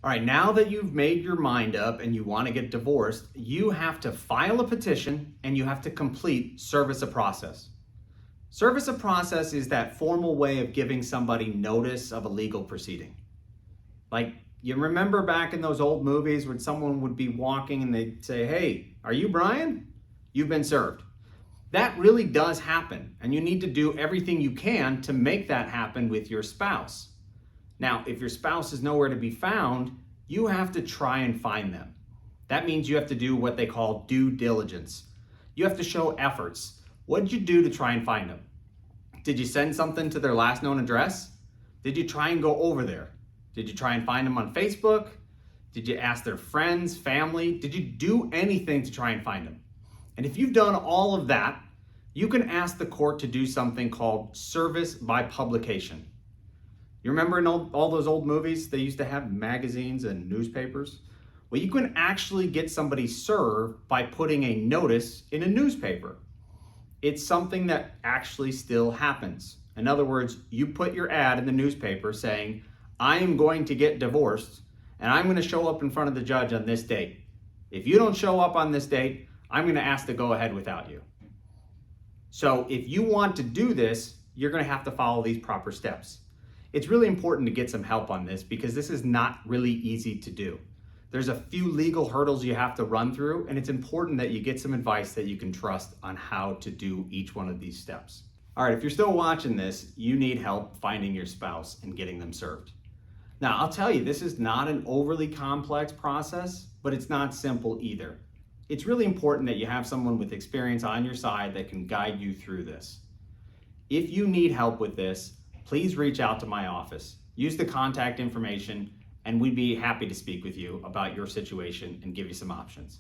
All right, now that you've made your mind up and you want to get divorced, you have to file a petition and you have to complete service of process. Service of process is that formal way of giving somebody notice of a legal proceeding. Like, you remember back in those old movies when someone would be walking and they'd say, "Hey, are you Brian? You've been served." That really does happen, and you need to do everything you can to make that happen with your spouse. Now, if your spouse is nowhere to be found, you have to try and find them. That means you have to do what they call due diligence. You have to show efforts. What did you do to try and find them? Did you send something to their last known address? Did you try and go over there? Did you try and find them on Facebook? Did you ask their friends, family? Did you do anything to try and find them? And if you've done all of that, you can ask the court to do something called service by publication. You remember in all those old movies, they used to have magazines and newspapers? Well, you can actually get somebody served by putting a notice in a newspaper. It's something that actually still happens. In other words, you put your ad in the newspaper saying, "I am going to get divorced and I'm going to show up in front of the judge on this date. If you don't show up on this date, I'm going to ask to go ahead without you." So if you want to do this, you're going to have to follow these proper steps. It's really important to get some help on this because this is not really easy to do. There's a few legal hurdles you have to run through, and it's important that you get some advice that you can trust on how to do each one of these steps. All right, if you're still watching this, you need help finding your spouse and getting them served. Now, I'll tell you, this is not an overly complex process, but it's not simple either. It's really important that you have someone with experience on your side that can guide you through this. If you need help with this, please reach out to my office. Use the contact information, and we'd be happy to speak with you about your situation and give you some options.